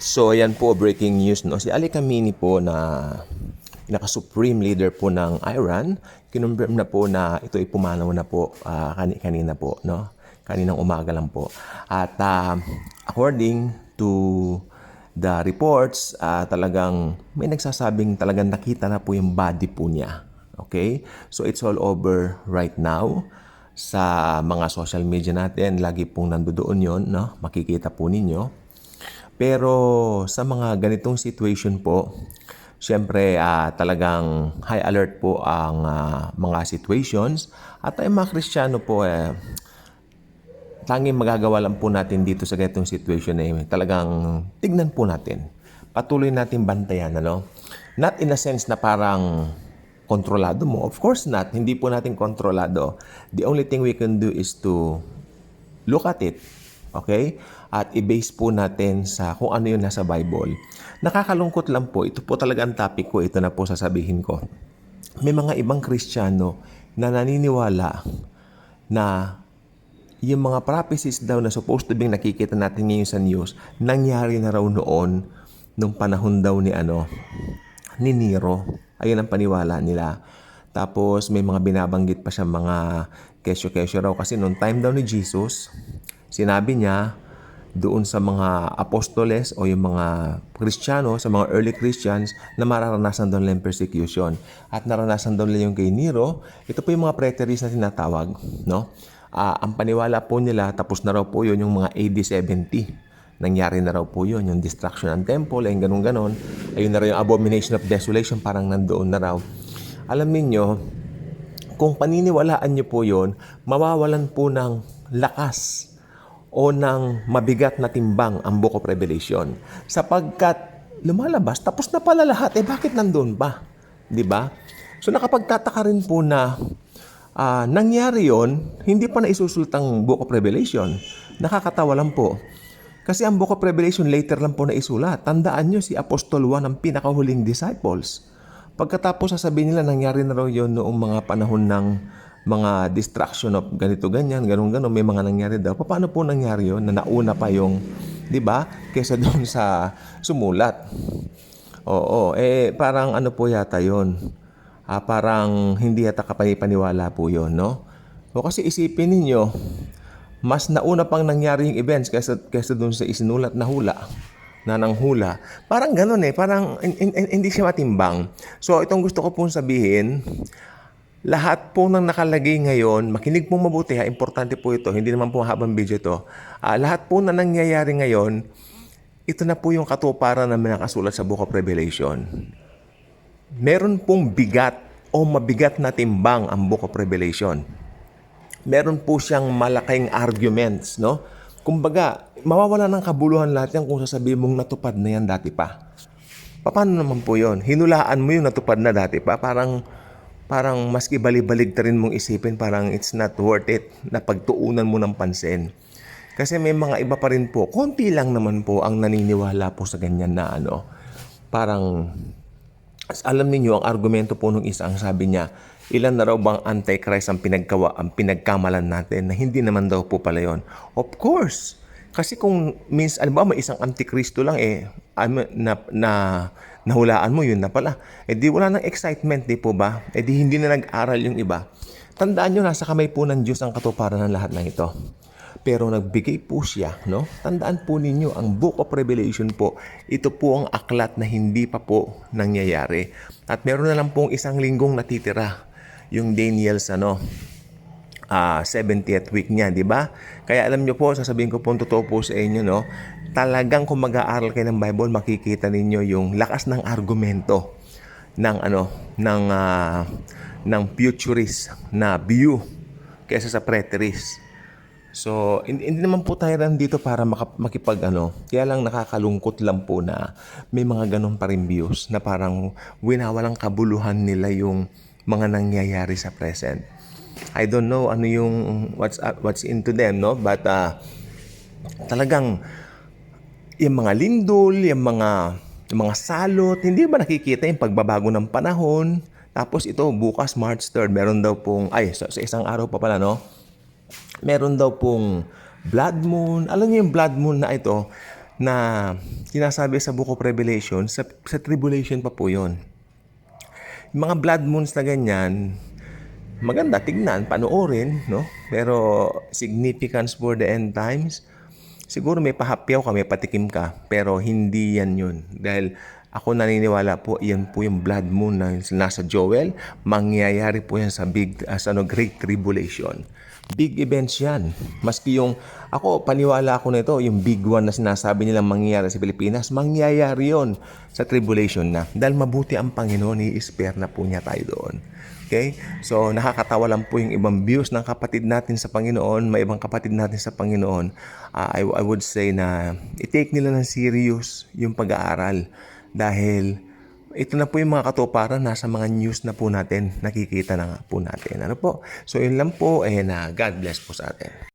So, ayan po, breaking news, no? Si Ali Khamenei po na pinaka-supreme leader po ng Iran, kinonfirm na po na ito ay pumanaw na po kanina po, no? Kaninang umaga lang po. At according to the reports, talagang may nagsasabing talagang nakita na po yung body po niya. Okay? So, it's all over right now sa mga social media natin. Lagi pong nandoon yon, no? Makikita po ninyo. Pero sa mga ganitong situation po, siyempre talagang high alert po ang mga situations. At ay mga Kristiyano po, tanging magagawa lang po natin dito sa ganitong situation talagang tignan po natin. Patuloy natin bantayan, ano? Not in a sense na parang kontrolado mo. Of course not. Hindi po natin kontrolado. The only thing we can do is to look at it. Okay? At i-base po natin sa kung ano yung nasa Bible. Nakakalungkot lang po. Ito po talaga ang topic ko. Ito na po sasabihin ko. May mga ibang Kristiyano na naniniwala na yung mga prophecies daw na supposed to be nakikita natin ngayon sa news, nangyari na raw noon nung panahon daw ni Nero. Ayun ang paniwala nila. Tapos may mga binabanggit pa siya mga kesyo-kesyo raw kasi noong time daw ni Jesus, sinabi niya doon sa mga apostoles o yung mga Kristiyano, sa mga early Christians na mararanasan doon lang persecution. At naranasan doon lang yung kay Nero. Ito po yung mga preteries na tinatawag. No? Ang paniwala po nila, tapos na raw po yun yung mga AD 70. Nangyari na raw po yun, yung destruction ng temple, ayun ganun-ganon. Ayun na raw yung abomination of desolation, parang nandoon na raw. Alam niyo, kung paniniwalaan niyo po yun, mawawalan po ng lakas o ng mabigat na timbang ang Book of Revelation. Sapagkat lumalabas, tapos na pala lahat, bakit nandun pa? Diba? So nakapagtataka rin po na nangyari yon, hindi pa naisusultang Book of Revelation. Nakakatawa lang po. Kasi ang Book of Revelation later lang po naisulat. Tandaan nyo si Apostol Juan ang pinakahuling disciples. Pagkatapos sasabihin nila nangyari na raw yun noong mga panahon ng mga distraction of ganito, ganyan, ganun, may mga nangyari daw. Paano po nangyari yun na nauna pa yung, di ba, kesa doon sa sumulat? Oo, parang ano po yata yun. Parang hindi yata kapani-paniwala po yun, no? O kasi isipin ninyo, mas nauna pang nangyari yung events kesa doon sa isinulat na hula na nanghula. Parang ganun parang hindi siya matimbang. So itong gusto ko pong sabihin, lahat po ng nakalagay ngayon, makinig pong mabuti importante po ito, hindi naman po habang video to. Lahat po na nangyayari ngayon, ito na po yung katuparan na nakasulat sa Book of Revelation. Meron pong bigat o mabigat na timbang ang Book of Revelation. Meron po siyang malaking arguments, no? Kumbaga, mawawala ng kabuluhan lahat yan kung sasabihin mong natupad na yan dati pa. Paano naman po yon? Hinulaan mo yung natupad na dati pa, parang maski bali-balig rin mong isipin, parang it's not worth it na pagtuunan mo ng pansin. Kasi may mga iba pa rin po, konti lang naman po ang naniniwala po sa ganyan na parang, alam niyo ang argumento po nung isa, ang sabi niya, ilan na raw bang Antichrist ang pinagkamalan natin na hindi naman daw po pala yun. Of course, kasi kung may isang Antikristo lang nahulaan mo, yun na pala. Di wala ng excitement, di po ba? Di hindi na nag-aral yung iba. Tandaan nyo, nasa kamay po ng Diyos ang katuparan ng lahat ng ito. Pero nagbigay po siya, no? Tandaan po ninyo, ang Book of Revelation po, ito po ang aklat na hindi pa po nangyayari. At meron na lang pong isang linggong natitira, yung Daniel's 70th week niya, di ba? Kaya alam nyo po, sasabihin ko po totoo po sa inyo, no? Talagang kung mag-aaral kayo ng Bible, makikita ninyo yung lakas ng argumento ng futurist na view kaysa sa preterist. So, hindi naman po tayo nandito para kaya lang nakakalungkot lang po na may mga ganun pa rin views na parang winawalang kabuluhan nila yung mga nangyayari sa present. I don't know ano yung what's into them, no? But talagang yung mga lindol, yung mga salot, hindi ba nakikita yung pagbabago ng panahon? Tapos ito, bukas March 3rd, meron daw pong, sa isang araw pa pala, no? Meron daw pong blood moon. Alam niyo yung blood moon na ito, na sinasabi sa Book of Revelation, sa tribulation pa po yun. Yung mga blood moons na ganyan, maganda tignan, panoorin, no? Pero significance for the end times, siguro may pahapyaw ka, may patikim ka, pero hindi yan yun. Dahil ako naniniwala po, yan po yung blood moon na nasa Joel, mangyayari po yan sa Great Tribulation. Big events yan. Maski yung, ako, paniwala ako na ito, yung big one na sinasabi nilang mangyayari sa Pilipinas, mangyayari yon sa tribulation na. Dahil mabuti ang Panginoon, i-spare na po niya tayo doon. Okay? So, nakakatawa lang po yung ibang views ng kapatid natin sa Panginoon, may ibang kapatid natin sa Panginoon. I would say na i-take nila ng serious yung pag-aaral. Dahil ito na po yung mga katuparan, nasa mga news na po natin, nakikita na nga po natin. Ano po? So, yun lang po, and God bless po sa atin.